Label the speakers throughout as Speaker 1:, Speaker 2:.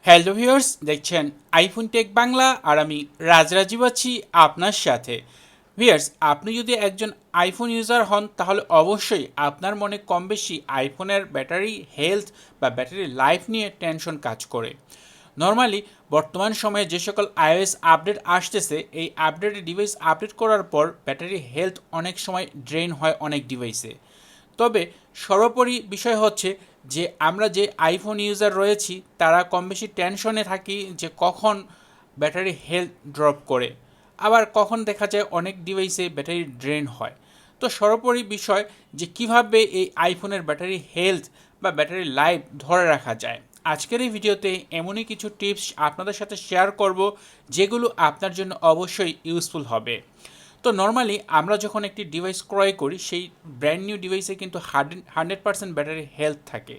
Speaker 1: Hello viewers, দেখছেন iPhone take Bangla আর আমি রাজরাজীব আছি আপনার সাথে। ভিউয়ার্স, আপনি যদি একজন আইফোন ইউজার হন তাহলে অবশ্যই আপনার মনে কম বেশি আইফোনের ব্যাটারি হেলথ বা ব্যাটারি লাইফ নিয়ে টেনশন কাজ করে। নর্মালি বর্তমান সময়ে যে সকল আইওএস আপডেট আসতেছে, এই আপডেটেড ডিভাইস আপডেট করার পর ব্যাটারি হেলথ অনেক সময় ড্রেন হয় অনেক ডিভাইসে। তবে সর্বোপরি বিষয় হচ্ছে যে আমরা যে আইফোন ইউজার রয়েছি তারা কম বেশি টেনশনে থাকি যে কখন ব্যাটারি হেলথ ড্রপ করে, আবার কখন দেখা যায় অনেক ডিভাইসে ব্যাটারি ড্রেন হয়। তো সর্বোপরি বিষয় যে কিভাবে এই আইফোনের ব্যাটারি হেলথ বা ব্যাটারি লাইফ ধরে রাখা যায়, আজকের এই ভিডিওতে এমনই কিছু টিপস আপনাদের সাথে শেয়ার করব যেগুলো আপনার জন্য অবশ্যই ইউজফুল হবে। তো নর্মালি আমরা যখন একটি ডিভাইস ক্রয় করি সেই ব্র্যান্ড নিউ ডিভাইসে কিন্তু 100% ব্যাটারি হেলথ থাকে।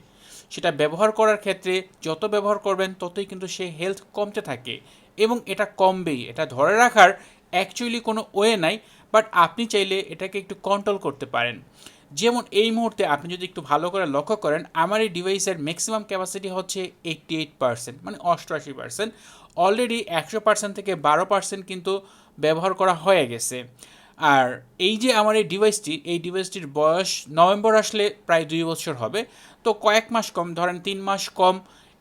Speaker 1: সেটা ব্যবহার করার ক্ষেত্রে যত ব্যবহার করবেন ততই কিন্তু সেই হেলথ কমতে থাকে এবং এটা কমবেই। এটা ধরে রাখার অ্যাকচুয়ালি কোনো ওয়ে নাই, বাট আপনি চাইলে এটাকে একটু কন্ট্রোল করতে পারেন। যেমন এই মুহূর্তে আপনি যদি একটু ভালো করে লক্ষ্য করেন, আমার এই ডিভাইসের ম্যাক্সিমাম ক্যাপাসিটি হচ্ছে 88%, মানে 88%। অলরেডি 100% থেকে 12% কিন্তু ব্যবহার করা হয়ে গেছে। আর এই যে আমার এই ডিভাইসটির বয়স নভেম্বর আসলে প্রায় 2 বছর হবে। তো কয়েক মাস কম, ধরেন 3 মাস কম,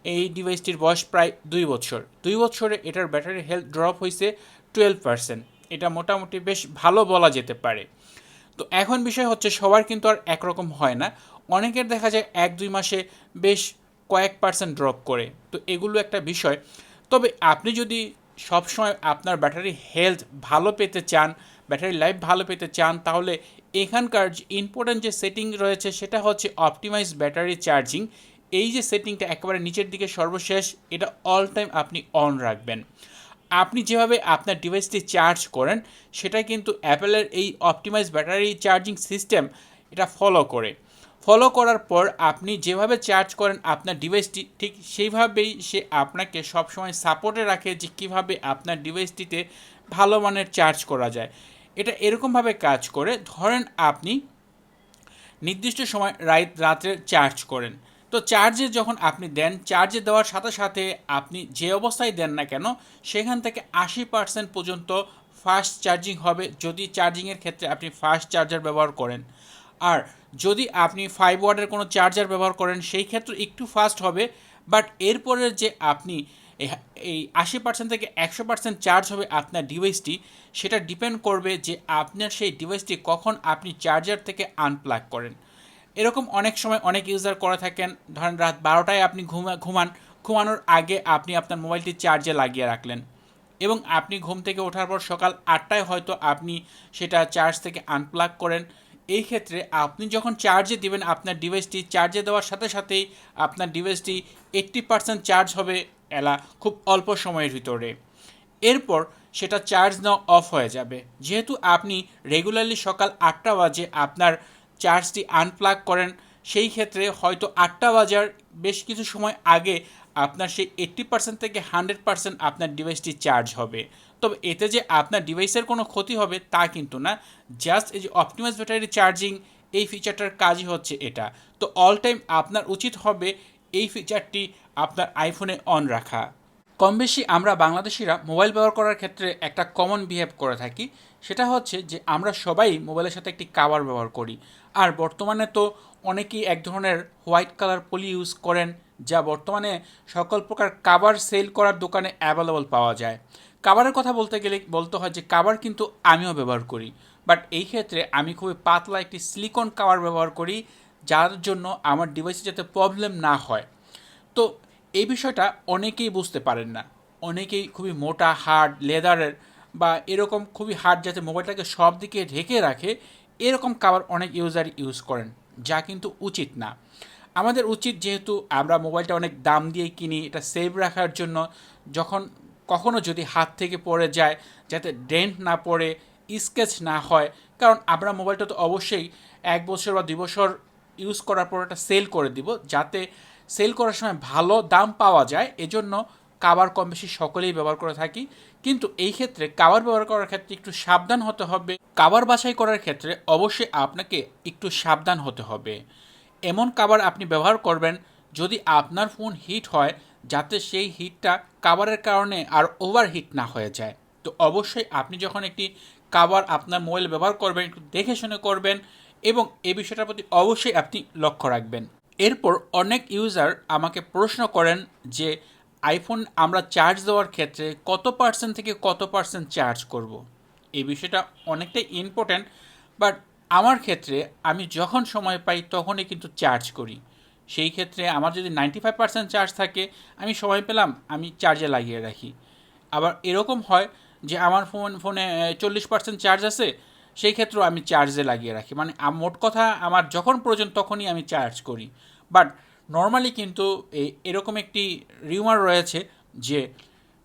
Speaker 1: এই ডিভাইসটির বয়স প্রায় 2 বছর। 2 বছরে এটার ব্যাটারি হেলথ ড্রপ হয়েছে 12%। এটা মোটামুটি বেশ ভালো বলা যেতে পারে। তো এখন বিষয় হচ্ছে সবার কিন্তু আর একরকম হয় না। অনেকের দেখা যায় 1-2 মাসে বেশ কয়েক পার্সেন্ট ড্রপ করে, তো এগুলো একটা বিষয়। তবে আপনি যদি সবসময় আপনার ব্যাটারি হেলথ ভালো পেতে চান, ব্যাটারি লাইফ ভালো পেতে চান, তাহলে এখানকার যে ইম্পর্ট্যান্ট যে সেটিং রয়েছে সেটা হচ্ছে অপটিমাইজ ব্যাটারি চার্জিং। এই যে সেটিংটা একেবারে নিচের দিকে সর্বশেষ, এটা অল টাইম আপনি অন রাখবেন। আপনি যেভাবে আপনার ডিভাইসটি চার্জ করেন সেটা কিন্তু অ্যাপেলের এই অপটিমাইজ ব্যাটারি চার্জিং সিস্টেম এটা ফলো করার পর আপনি যেভাবে চার্জ করেন আপনার ডিভাইসটি, ঠিক সেইভাবেই সে আপনাকে সবসময় সাপোর্টে রাখে যে কীভাবে আপনার ডিভাইসটিতে ভালো মানের চার্জ করা যায়। এটা এরকমভাবে কাজ করে, ধরেন আপনি নির্দিষ্ট সময় রাত্রে চার্জ করেন। তো চার্জে যখন আপনি দেন, চার্জে দেওয়ার সাথে সাথে আপনি যে অবস্থায় দেন না কেন সেখান থেকে 80% পর্যন্ত ফাস্ট চার্জিং হবে, যদি চার্জিংয়ের ক্ষেত্রে আপনি ফাস্ট চার্জার ব্যবহার করেন। আর যদি আপনি 5 ওয়াটের কোনো চার্জার ব্যবহার করেন সেই ক্ষেত্রে একটু ফাস্ট হবে, বাট এরপরের যে আপনি এই 80% থেকে 100% চার্জ হবে আপনার ডিভাইসটি, সেটা ডিপেন্ড করবে যে আপনার সেই ডিভাইসটি কখন আপনি চার্জার থেকে আনপ্লাগ করেন। এরকম অনেক সময় অনেক ইউজার করে থাকেন, ধরেন রাত 12টায় আপনি ঘুমানোর আগে আপনি আপনার মোবাইলটি চার্জে লাগিয়ে রাখলেন এবং আপনি ঘুম থেকে ওঠার পর সকাল 8টায় হয়তো আপনি সেটা চার্জ থেকে আনপ্লাগ করেন। এই ক্ষেত্রে আপনি যখন চার্জে দিবেন আপনার ডিভাইসটি, চার্জে দেওয়ার সাথে সাথেই আপনার ডিভাইসটি 80% চার্জ হবে এলা খুব অল্প সময়ের ভিতরে। এরপর সেটা চার্জ নেওয়া অফ হয়ে যাবে। যেহেতু আপনি রেগুলারলি সকাল 8টা বাজে আপনার চার্জটি আনপ্লাগ করেন, সেই ক্ষেত্রে হয়তো 8টা বাজার বেশ কিছু সময় আগে আপনার সেই 80% থেকে 100% আপনার ডিভাইসটি চার্জ হবে। তবে এতে যে আপনার ডিভাইসের কোনো ক্ষতি হবে তা কিন্তু না, জাস্ট এই যে অপটিমাইজ ব্যাটারি চার্জিং, এই ফিচারটার কাজই হচ্ছে এটা। তো অল টাইম আপনার উচিত হবে এই ফিচারটি আপনার আইফোনে অন রাখা। কম বেশি আমরা বাংলাদেশিরা মোবাইল ব্যবহার করার ক্ষেত্রে একটা কমন বিহেভ করে থাকি, সেটা হচ্ছে যে আমরা সবাই মোবাইলের সাথে একটি কাভার ব্যবহার করি। আর বর্তমানে তো অনেকেই এক ধরনের হোয়াইট কালার পলি ইউজ করেন, যা বর্তমানে সকল প্রকার কাভার সেল করার দোকানে অ্যাভেলেবল পাওয়া যায়। কাভারের কথা বলতে গেলে বলতে হয় যে কাভার কিন্তু আমিও ব্যবহার করি, বাট এই ক্ষেত্রে আমি খুবই পাতলা একটি সিলিকন কাভার ব্যবহার করি, যার জন্য আমার ডিভাইসে যাতে প্রবলেম না হয়। তো এই বিষয়টা অনেকেই বুঝতে পারেন না। অনেকেই খুবই মোটা হার্ড লেদারের বা এরকম খুবই হার্ড যাতে মোবাইলটাকে সব দিকে ঢেকে রাখে, এরকম কাভার অনেক ইউজার ইউজ করেন, যা কিন্তু উচিত না। আমাদের উচিত, যেহেতু আমরা মোবাইলটা অনেক দাম দিয়ে কিনি এটা সেভ রাখার জন্য, যখন কখনো যদি হাত থেকে পড়ে যায় যাতে ডেন্ট না পড়ে, স্কেচ না হয়। কারণ আমরা মোবাইলটা তো অবশ্যই 1 বছর বা 2 বছর ইউজ করার পর এটা সেল করে দিব, যাতে সেল করার সময় ভালো দাম পাওয়া যায়। এজন্য কাভার কম বেশি সকলেই ব্যবহার করে থাকি। কিন্তু এই ক্ষেত্রে কাভার ব্যবহার করার ক্ষেত্রে একটু সাবধান হতে হবে। কাভার বাছাই করার ক্ষেত্রে অবশ্যই আপনাকে একটু সাবধান হতে হবে। এমন কাভার আপনি ব্যবহার করবেন যদি আপনার ফোন হিট হয় যাতে সেই হিটটা কাভারের কারণে আর ওভারহিট না হয়ে যায়। তো অবশ্যই আপনি যখন একটি কাভার আপনার মোবাইল ব্যবহার করবেন একটু দেখে শুনে করবেন এবং এই বিষয়টার প্রতি অবশ্যই আপনি লক্ষ্য রাখবেন। এরপর অনেক ইউজার আমাকে প্রশ্ন করেন যে আইফোন আমরা চার্জ দেওয়ার ক্ষেত্রে কত পার্সেন্ট থেকে কত পার্সেন্ট চার্জ করব। এই বিষয়টা অনেকটাই ইম্পর্ট্যান্ট, বাট আমার ক্ষেত্রে আমি যখন সময় পাই তখনই কিন্তু চার্জ করি। সেই ক্ষেত্রে আমার যদি 95% চার্জ থাকে, আমি সময় পেলাম আমি চার্জে লাগিয়ে রাখি। আবার এরকম হয় যে আমার ফোনে 40% চার্জ আছে, সেই ক্ষেত্রেও আমি চার্জে লাগিয়ে রাখি। মানে মোট কথা আমার যখন প্রয়োজন তখনই আমি চার্জ করি। বাট নর্মালি কিন্তু এরকম একটি রিউমার রয়েছে যে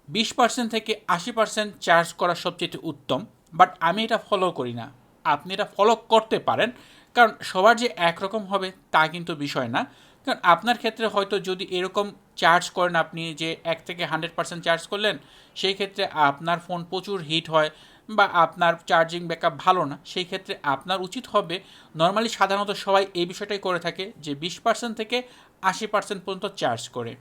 Speaker 1: 20% থেকে 80% চার্জ করা সবচেয়ে উত্তম, বাট আমি এটা ফলো করি না। আপনি এটা ফলো করতে পারেন, কারণ সবার যে একরকম হবে তা কিন্তু বিষয় না। কারণ আপনার ক্ষেত্রে হয়তো যদি এরকম চার্জ করেন আপনি যে 1 থেকে 100% চার্জ করলেন, সেই ক্ষেত্রে আপনার ফোন প্রচুর হিট হয় বা আপনার চার্জিং ব্যাকআপ ভালো না, সেই ক্ষেত্রে আপনার উচিত হবে, নর্মালি সাধারণত সবাই এই বিষয়টাই করে থাকে, যে 20% থেকে 80% পর্যন্ত চার্জ করে।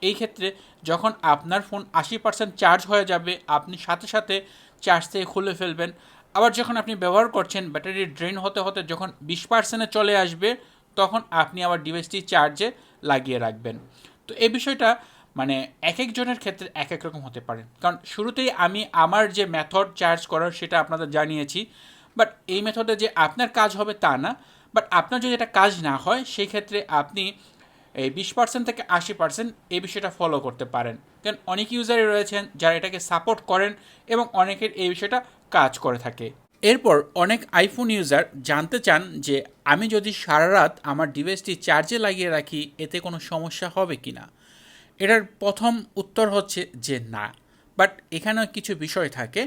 Speaker 1: এই ক্ষেত্রে যখন আপনার ফোন 80% চার্জ হয়ে যাবে আপনি সাথে সাথে চার্জ থেকে খুলে ফেলবেন। আবার যখন আপনি ব্যবহার করছেন ব্যাটারি ড্রেন হতে হতে যখন 20%-এ চলে আসবে তখন আপনি আবার ডিভাইসটি চার্জে লাগিয়ে রাখবেন। তো এই বিষয়টা মানে এক একজনের ক্ষেত্রে এক এক রকম হতে পারে, কারণ শুরুতেই আমি আমার যে মেথড চার্জ করার সেটা আপনাদের জানিয়েছি। বাট এই মেথডে যে আপনার কাজ হবে তা না। বাট আপনার যদি এটা কাজ না হয় সেই ক্ষেত্রে আপনি এই 20% থেকে 80% এই বিষয়টা ফলো করতে পারেন। কারণ অনেক ইউজারই রয়েছেন যারা এটাকে সাপোর্ট করেন এবং অনেকের এই বিষয়টা কাজ করে থাকে। এরপর অনেক আইফোন ইউজার জানতে চান যে আমি যদি সারা রাত আমার ডিভাইসটি চার্জে লাগিয়ে রাখি এতে কোনো সমস্যা হবে কি না। এটার প্রথম উত্তর হচ্ছে যে না, বাট এখানেও কিছু বিষয় থাকে।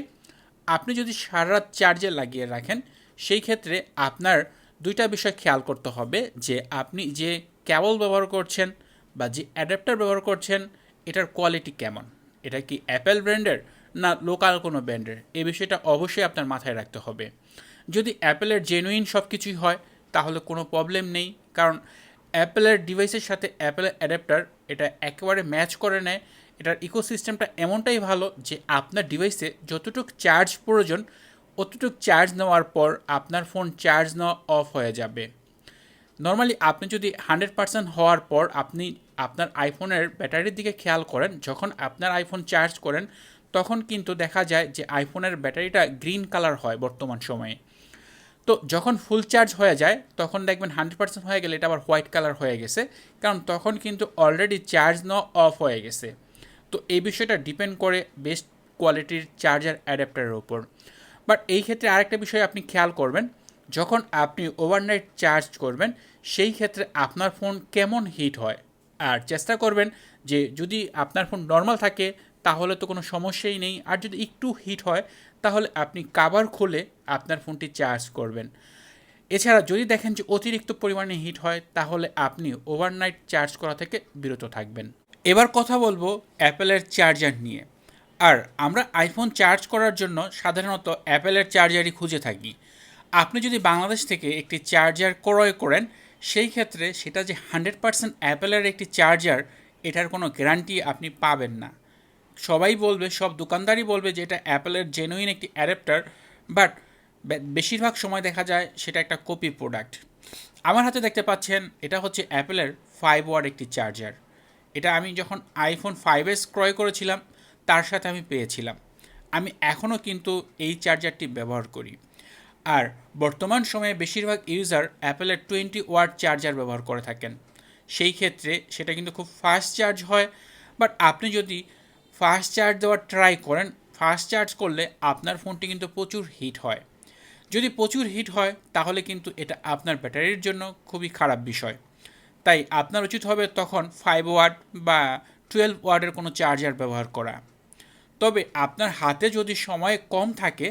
Speaker 1: আপনি যদি সারা রাত চার্জে লাগিয়ে রাখেন সেই ক্ষেত্রে আপনার দুইটা বিষয় খেয়াল করতে হবে, যে আপনি যে কেবল ব্যবহার করছেন বা যে অ্যাডাপ্টার ব্যবহার করছেন এটার কোয়ালিটি কেমন, এটা কি অ্যাপেল ব্র্যান্ডের না লোকাল কোনো ব্র্যান্ডের, এই বিষয়টা অবশ্যই আপনার মাথায় রাখতে হবে। যদি অ্যাপেলের জেনুইন সব কিছুই হয় তাহলে কোনো প্রবলেম নেই, কারণ অ্যাপেলের ডিভাইসের সাথে অ্যাপেলের অ্যাডাপ্টার এটা একেবারে ম্যাচ করে নেয়। এটার ইকোসিস্টেমটা এমনটাই ভালো যে আপনার ডিভাইসে যতটুকু চার্জ প্রয়োজন অতটুকু চার্জ নেওয়ার পর আপনার ফোন চার্জ নেওয়া অফ হয়ে যাবে। নর্মালি আপনি যদি 100% হওয়ার পর আপনি আপনার আইফোনের ব্যাটারির দিকে খেয়াল করেন, যখন আপনার আইফোন চার্জ করেন তখন কিন্তু দেখা যায় যে আইফোনের ব্যাটারিটা গ্রিন কালার হয় বর্তমান সময়ে। তো যখন ফুল চার্জ হয়ে যায় তখন দেখবেন 100% হয়ে গেলে এটা আবার হোয়াইট কালার হয়ে গেছে, কারণ তখন কিন্তু অলরেডি চার্জ নেওয়া অফ হয়ে গেছে। তো এই বিষয়টা ডিপেন্ড করে বেস্ট কোয়ালিটির চার্জার অ্যাডাপ্টারের ওপর। বাট এই ক্ষেত্রে আরেকটা বিষয় আপনি খেয়াল করবেন, যখন আপনি ওভারনাইট চার্জ করবেন সেই ক্ষেত্রে আপনার ফোন কেমন হিট হয়। আর চেষ্টা করবেন যে যদি আপনার ফোন নর্মাল থাকে তাহলে তো কোনো সমস্যাই নেই, আর যদি একটু হিট হয় তাহলে আপনি কাভার খুলে আপনার ফোনটি চার্জ করবেন। এছাড়া যদি দেখেন যে অতিরিক্ত পরিমাণে হিট হয় তাহলে আপনি ওভারনাইট চার্জ করা থেকে বিরত থাকবেন। এবার কথা বলবো অ্যাপেলের চার্জার নিয়ে। আর আমরা আইফোন চার্জ করার জন্য সাধারণত অ্যাপেলের চার্জারই খুঁজে থাকি। আপনি যদি বাংলাদেশ থেকে একটি চার্জার ক্রয় করেন সেই ক্ষেত্রে সেটা যে 100% অ্যাপেলের একটি চার্জার এটার কোনো গ্যারান্টি আপনি পাবেন না। সবাই বলবে, সব দোকানদারই বলবে যে এটা অ্যাপেলের জেনুইন একটি অ্যাডাপ্টার, বাট বেশিরভাগ সময় দেখা যায় সেটা একটা কপি প্রোডাক্ট। আমার হাতে দেখতে পাচ্ছেন এটা হচ্ছে অ্যাপেলের 5 ওয়াট একটি চার্জার। এটা আমি যখন আইফোন 5s ক্রয় করেছিলাম তার সাথে আমি পেয়েছিলাম। আমি এখনও কিন্তু এই চার্জারটি ব্যবহার করি। আর বর্তমান সময়ে বেশিরভাগ ইউজার অ্যাপেলের 20 ওয়াট চার্জার ব্যবহার করে থাকেন। সেই ক্ষেত্রে সেটা কিন্তু খুব ফাস্ট চার্জ হয়। বাট আপনি যদি ফাস্ট চার্জ দেওয়ার ট্রাই করেন, ফাস্ট চার্জ করলে আপনার ফোনটি কিন্তু প্রচুর হিট হয়। যদি প্রচুর হিট হয় তাহলে কিন্তু এটা আপনার ব্যাটারির জন্য খুবই খারাপ বিষয়। তাই আপনার উচিত হবে তখন 5 ওয়াট বা 12 ওয়াটের কোনো চার্জার ব্যবহার করা। তবে আপনার হাতে যদি সময় কম থাকে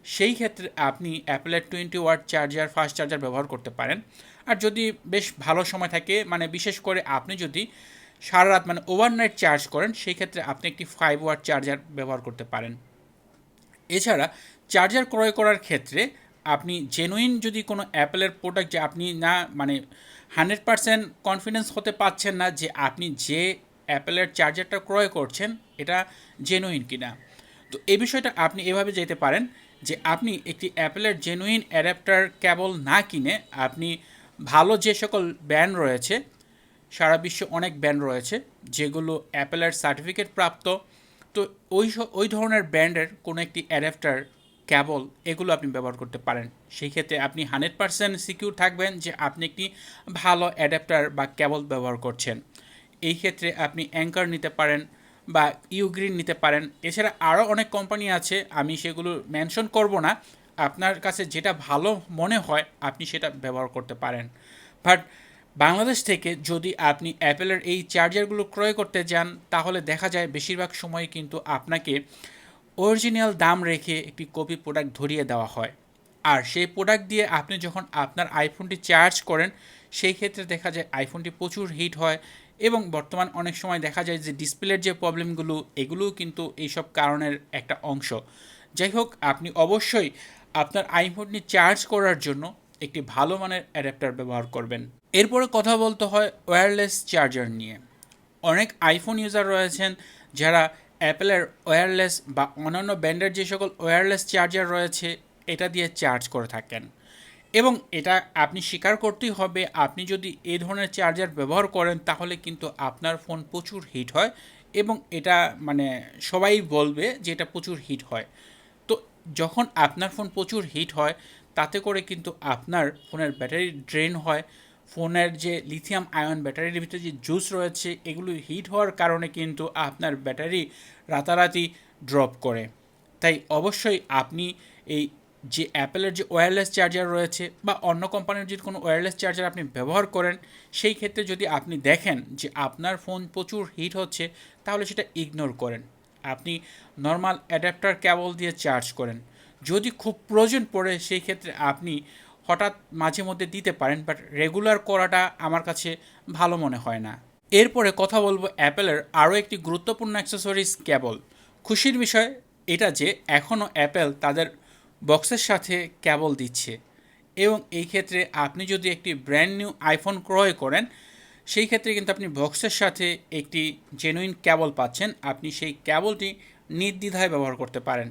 Speaker 1: সেই ক্ষেত্রে আপনি অ্যাপেলের 20 ওয়াট চার্জার ফাস্ট চার্জার ব্যবহার করতে পারেন। আর যদি বেশ ভালো সময় থাকে, মানে বিশেষ করে আপনি যদি সারা রাত মানে ওভারনাইট চার্জ করেন সেই ক্ষেত্রে আপনি একটি 5 ওয়াট চার্জার ব্যবহার করতে পারেন। এছাড়া চার্জার ক্রয় করার ক্ষেত্রে আপনি জেনুইন যদি কোনো অ্যাপেলের প্রোডাক্ট যে আপনি না মানে 100% কনফিডেন্স হতে পারছেন না যে আপনি যে অ্যাপেলের চার্জারটা ক্রয় করছেন এটা জেনুইন কিনা। তো এই বিষয়টা আপনি এভাবে যেতে পারেন যে আপনি একটি অ্যাপেলের জেনুইন অ্যাডাপ্টার কেবল না কিনে আপনি ভালো যে সকল ব্র্যান্ড রয়েছে, সারা বিশ্বে অনেক ব্র্যান্ড রয়েছে যেগুলো অ্যাপেলের সার্টিফিকেট প্রাপ্ত, তো ওই ধরনের ব্র্যান্ডের কোনো একটি অ্যাডাপ্টার কেবল এগুলো আপনি ব্যবহার করতে পারেন। সেই ক্ষেত্রে আপনি 100% সিকিউর থাকবেন যে আপনি একটি ভালো অ্যাডাপ্টার বা কেবল ব্যবহার করছেন। এই ক্ষেত্রে আপনি অ্যাঙ্কার নিতে পারেন বা ইউগ্রিন নিতে পারেন। এছাড়া আরও অনেক কোম্পানি আছে, আমি সেগুলো মেনশন করব না। আপনার কাছে যেটা ভালো মনে হয় আপনি সেটা ব্যবহার করতে পারেন। বাট বাংলাদেশ থেকে যদি আপনি অ্যাপেলের এই চার্জারগুলো ক্রয় করতে যান তাহলে দেখা যায় বেশিরভাগ সময় কিন্তু আপনাকে অরিজিনাল দাম রেখে একটি কপি প্রোডাক্ট ধরিয়ে দেওয়া হয়। আর সেই প্রোডাক্ট দিয়ে আপনি যখন আপনার আইফোনটি চার্জ করেন সেই ক্ষেত্রে দেখা যায় আইফোনটি প্রচুর হিট হয় এবং বর্তমান অনেক সময় দেখা যায় যে ডিসপ্লের যে প্রবলেমগুলো এগুলোও কিন্তু এইসব কারণের একটা অংশ। যাই হোক, আপনি অবশ্যই আপনার আইফোনটি চার্জ করার জন্য একটি ভালো মানের অ্যাডাপ্টার ব্যবহার করবেন। এরপরে কথা বলতে হয় ওয়্যারলেস চার্জার নিয়ে। অনেক আইফোন ইউজার রয়েছেন যারা অ্যাপেলের ওয়্যারলেস বা অন্যান্য ব্র্যান্ডের যে সকল ওয়্যারলেস চার্জার রয়েছে এটা দিয়ে চার্জ করে থাকেন, এবং এটা আপনি স্বীকার করতেই হবে আপনি যদি এই ধরনের চার্জার ব্যবহার করেন তাহলে কিন্তু আপনার ফোন প্রচুর হিট হয়, এবং এটা মানে সবাই বলবে যে এটা প্রচুর হিট হয়। তো যখন আপনার ফোন প্রচুর হিট হয় তাতে করে কিন্তু আপনার ফোনের ব্যাটারি ড্রেন হয়, ফোনের যে লিথিয়াম আয়ন ব্যাটারির ভিতরে যে জুস রয়েছে এগুলো হিট হওয়ার কারণে কিন্তু আপনার ব্যাটারি রাতারাতি ড্রপ করে। তাই অবশ্যই আপনি এই যে অ্যাপেলের যে ওয়্যারলেস চার্জার রয়েছে বা অন্য কোম্পানির যদি কোনো ওয়্যারলেস চার্জার আপনি ব্যবহার করেন সেই ক্ষেত্রে যদি আপনি দেখেন যে আপনার ফোন প্রচুর হিট হচ্ছে তাহলে সেটা ইগনোর করেন, আপনি নর্মাল অ্যাডাপ্টার কেবল দিয়ে চার্জ করেন। যদি খুব প্রয়োজন পড়ে সেই ক্ষেত্রে আপনি হঠাৎ মাঝে মধ্যে দিতে পারেন, বাট রেগুলার করাটা আমার কাছে ভালো মনে হয় না। এরপরে কথা বলবো অ্যাপেলের আরও একটি গুরুত্বপূর্ণ অ্যাক্সেসরিজ কেবল। খুশির বিষয় এটা যে এখনও অ্যাপেল তাদের বক্সের সাথে কেবল দিচ্ছে, এবং এই ক্ষেত্রে আপনি যদি একটি ব্র্যান্ড নিউ আইফোন ক্রয় করেন সেই ক্ষেত্রে কিন্তু আপনি বক্সের সাথে একটি জেনুইন কেবল পাচ্ছেন, আপনি সেই কেবলটি নির্দ্বিধায় ব্যবহার করতে পারেন।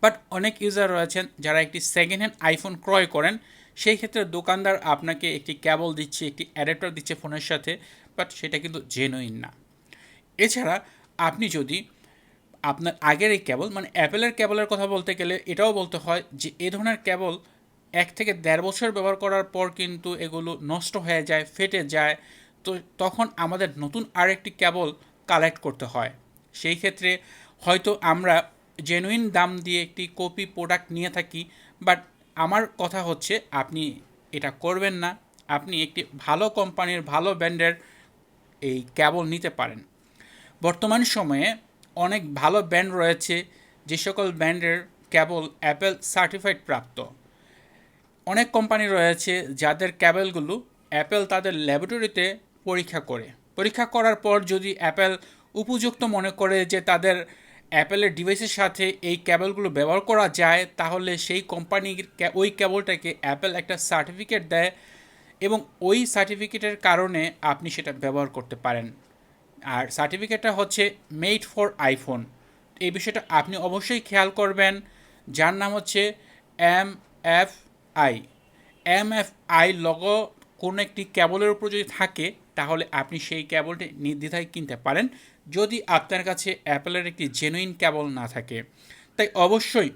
Speaker 1: বাট অনেক ইউজার রয়েছেন যারা একটি সেকেন্ড হ্যান্ড আইফোন ক্রয় করেন সেই ক্ষেত্রে দোকানদার আপনাকে একটি কেবল দিচ্ছে, একটি অ্যাডাপ্টার দিচ্ছে ফোনের সাথে, বাট সেটা কিন্তু জেনুইন না। এছাড়া আপনি যদি আপনার আগের এই কেবল মানে অ্যাপেলের কেবলের কথা বলতে গেলে এটাও বলতে হয় যে এ ধরনের কেবল 1 থেকে 1.5 বছর ব্যবহার করার পর কিন্তু এগুলো নষ্ট হয়ে যায়, ফেটে যায়, তো তখন আমাদের নতুন আরেকটি কেবল কালেক্ট করতে হয়। সেই ক্ষেত্রে হয়তো আমরা জেনুইন দাম দিয়ে একটি কপি প্রোডাক্ট নিয়ে থাকি, বাট আমার কথা হচ্ছে আপনি এটা করবেন না, আপনি একটি ভালো কোম্পানির ভালো ব্র্যান্ডের এই কেবল নিতে পারেন। বর্তমান সময়ে অনেক ভালো ব্র্যান্ড রয়েছে যে সকল ব্র্যান্ডের কেবল অ্যাপেল সার্টিফাইড প্রাপ্ত। অনেক কোম্পানি রয়েছে যাদের কেবলগুলো অ্যাপেল তাদের ল্যাবরেটরিতে পরীক্ষা করার পর যদি অ্যাপেল উপযুক্ত মনে করে যে তাদের অ্যাপেলের ডিভাইসের সাথে এই কেবলগুলো ব্যবহার করা যায় তাহলে সেই কোম্পানির ওই কেবলটাকে অ্যাপেল একটা সার্টিফিকেট দেয়, এবং ওই সার্টিফিকেটের কারণে আপনি সেটা ব্যবহার করতে পারেন। আর সার্টিফিকেটটা হচ্ছে মেড ফর আইফোন। এই বিষয়টা আপনি অবশ্যই খেয়াল করবেন, যার নাম হচ্ছে MFI। MFI লগো কোনো একটি কেবলের উপর যদি থাকে তাহলে আপনি সেই কেবলটি নির্দ্বিধায় কিনতে পারেন যদি আপনার কাছে অ্যাপেলের একটি জেনুইন কেবল না থাকে। তাই অবশ্যই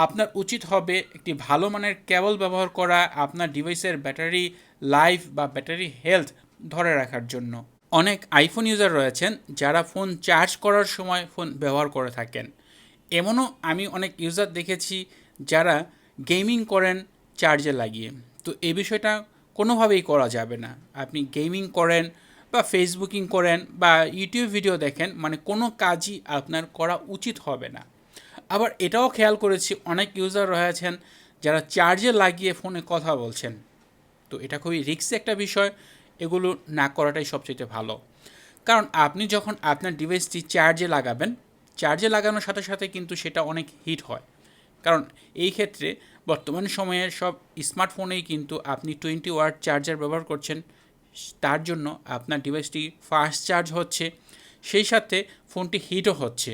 Speaker 1: আপনার উচিত হবে একটি ভালো মানের কেবল ব্যবহার করা আপনার ডিভাইসের ব্যাটারি লাইফ বা ব্যাটারি হেলথ ধরে রাখার জন্য। অনেক আইফোন ইউজার রয়েছেন যারা ফোন চার্জ করার সময় ফোন ব্যবহার করে থাকেন। এমনও আমি অনেক ইউজার দেখেছি যারা গেমিং করেন চার্জে লাগিয়ে। তো এই বিষয়টা কোনোভাবেই করা যাবে না। আপনি গেমিং করেন বা ফেসবুকিং করেন বা ইউটিউব ভিডিও দেখেন, মানে কোনো কাজই আপনার করা উচিত হবে না। আবার এটাও খেয়াল করেছি অনেক ইউজার রয়েছেন যারা চার্জে লাগিয়ে ফোনে কথা বলছেন। তো এটা খুবই রিস্কি একটা বিষয়, এগুলো না করাটাই সবচেয়ে ভালো। কারণ আপনি যখন আপনার ডিভাইসটি চার্জে লাগানোর সাথে সাথে কিন্তু সেটা অনেক হিট হয়। কারণ এই ক্ষেত্রে বর্তমান সময়ের সব স্মার্টফোনেই কিন্তু আপনি 20 ওয়াট চার্জার ব্যবহার করছেন, তার জন্য আপনার ডিভাইসটি ফাস্ট চার্জ হচ্ছে, সেই সাথে ফোনটি হিটও হচ্ছে।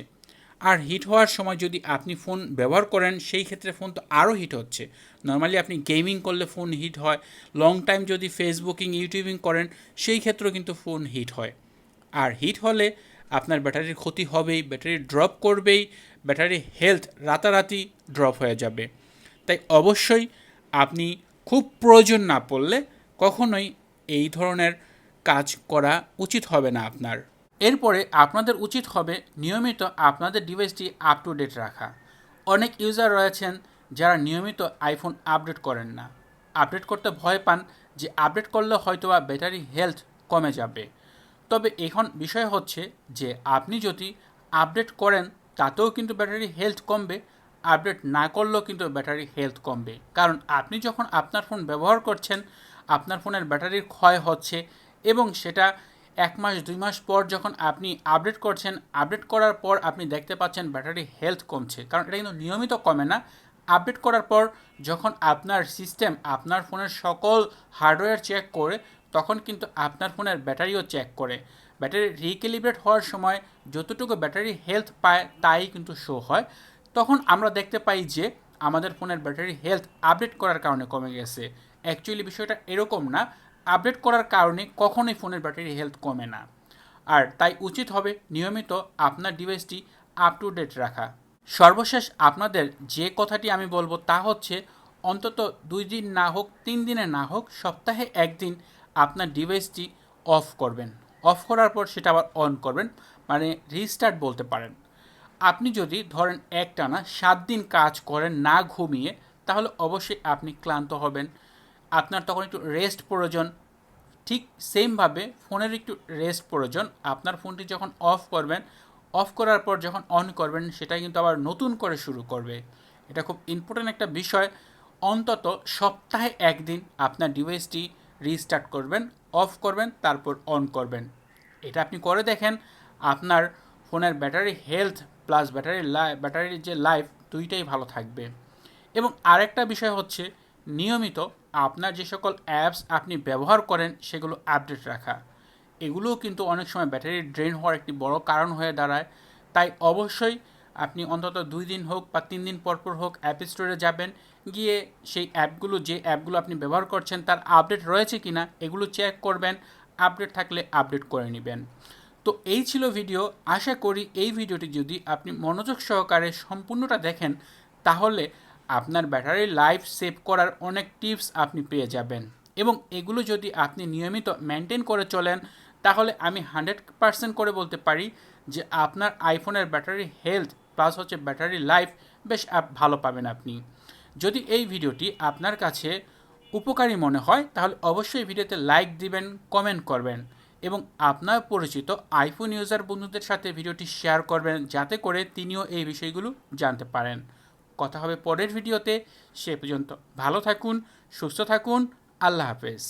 Speaker 1: আর হিট হওয়ার সময় যদি আপনি ফোন ব্যবহার করেন সেই ক্ষেত্রে ফোন তো আরও হিট হচ্ছে। নর্মালি আপনি গেমিং করলে ফোন হিট হয়, লং টাইম যদি ফেসবুকিং ইউটিউবিং করেন সেই ক্ষেত্রেও কিন্তু ফোন হিট হয়। আর হিট হলে আপনার ব্যাটারির ক্ষতি হবেই, ব্যাটারি ড্রপ করবেই, ব্যাটারি হেলথ রাতারাতি ড্রপ হয়ে যাবে। তাই অবশ্যই আপনি খুব প্রয়োজন না পড়লে কখনোই এই ধরনের কাজ করা উচিত হবে না আপনার। এরপরে আপনাদের উচিত হবে নিয়মিত আপনাদের ডিভাইসটি আপ টু ডেট রাখা। অনেক ইউজার রয়েছেন যারা নিয়মিত আইফোন আপডেট করেন না, আপডেট করতে ভয় পান যে আপডেট করলে হয়তোবা ব্যাটারি হেলথ কমে যাবে। তবে এখন বিষয় হচ্ছে যে আপনি যদি আপডেট করেন তাতেও কিন্তু ব্যাটারি হেলথ কমবে, আপডেট না করলেও কিন্তু ব্যাটারি হেলথ কমবে। কারণ আপনি যখন আপনার ফোন ব্যবহার করছেন আপনার ফোনের ব্যাটারির ক্ষয় হচ্ছে এবং সেটা 1 মাস 2 মাস পর যখন আপনি আপডেট করছেন, আপডেট করার পর আপনি দেখতে পাচ্ছেন ব্যাটারি হেলথ কমছে। কারণ এটা কিন্তু নিয়মিত কমে না। আপডেট করার পর যখন আপনার সিস্টেম আপনার ফোনের সকল হার্ডওয়্যার চেক করে তখন কিন্তু আপনার ফোনের ব্যাটারিও চেক করে। ব্যাটারি রিক্যালিব্রেট হওয়ার সময় যতটুকু ব্যাটারি হেলথ পায় তাই কিন্তু শো হয়। তখন আমরা দেখতে পাই যে আমাদের ফোনের ব্যাটারি হেলথ আপডেট করার কারণে কমে গেছে। অ্যাকচুয়ালি বিষয়টা এরকম না, আপডেট করার কারণে কখনোই ফোনের ব্যাটারি হেলথ কমে না। আর তাই উচিত হবে নিয়মিত আপনার ডিভাইসটি আপ টু ডেট রাখা। সর্বশেষ আপনাদের যে কথাটি আমি বলবো তা হচ্ছে অন্তত 2 দিন না হোক 3 দিনে না হোক সপ্তাহে একদিন আপনার ডিভাইসটি অফ করবেন। অফ করার পর সেটা আবার অন করবেন, মানে রিস্টার্ট বলতে পারেন। আপনি যদি ধরেন একটানা 7 দিন কাজ করেন না ঘুমিয়ে তাহলে অবশ্যই আপনি ক্লান্ত হবেন, আপনার তখন একটু রেস্ট প্রয়োজন। ঠিক সেমভাবে ফোনের একটু রেস্ট প্রয়োজন। আপনার ফোনটি যখন অফ করবেন, অফ করার পর যখন অন করবেন সেটা কিন্তু আবার নতুন করে শুরু করবে। এটা খুব ইম্পর্ট্যান্ট একটা বিষয়। অন্তত সপ্তাহে একদিন আপনার ডিভাইসটি রিস্টার্ট করবেন, অফ করবেন, তারপর অন করবেন। এটা আপনি করে দেখেন, আপনার ফোনের ব্যাটারি হেলথ প্লাস ব্যাটারির যে লাইফ দুইটাই ভালো থাকবে। এবং আরেকটা বিষয় হচ্ছে নিয়মিত আপনার যে সকল অ্যাপস আপনি ব্যবহার করেন সেগুলো আপডেট রাখা। এগুলোও কিন্তু অনেক সময় ব্যাটারি ড্রেন হওয়ার একটি বড় কারণ হয়ে দাঁড়ায়। তাই অবশ্যই আপনি অন্তত 2 দিন হোক বা 3 দিন পরপর হোক অ্যাপ স্টোরে যাবেন, গিয়ে সেই যে অ্যাপগুলো আপনি ব্যবহার করছেন তার আপডেট রয়েছে কিনা এগুলো চেক করবেন, আপডেট থাকলে আপডেট করে নেবেন। তো এই ছিল ভিডিও। আশা করি এই ভিডিওটি যদি আপনি মনোযোগ সহকারে সম্পূর্ণটা দেখেন তাহলে আপনার ব্যাটারির লাইফ সেভ করার অনেক টিপস আপনি পেয়ে যাবেন। এবং এগুলো যদি আপনি নিয়মিত মেনটেন করে চলেন তাহলে আমি 100% করে বলতে পারি যে আপনার আইফোনের ব্যাটারি হেলথ প্লাস হচ্ছে ব্যাটারি লাইফ বেশ ভালো পাবেন আপনি। যদি এই ভিডিওটি আপনার কাছে উপকারী মনে হয় তাহলে অবশ্যই ভিডিওতে লাইক দিবেন, কমেন্ট করবেন এবং আপনার পরিচিত আইফোন ইউজার বন্ধুদের সাথে ভিডিওটি শেয়ার করবেন যাতে করে তিনিও এই বিষয়গুলো জানতে পারেন। কথা হবে পরের ভিডিওতে। সে পর্যন্ত ভালো থাকুন, সুস্থ থাকুন। আল্লাহ হাফেজ।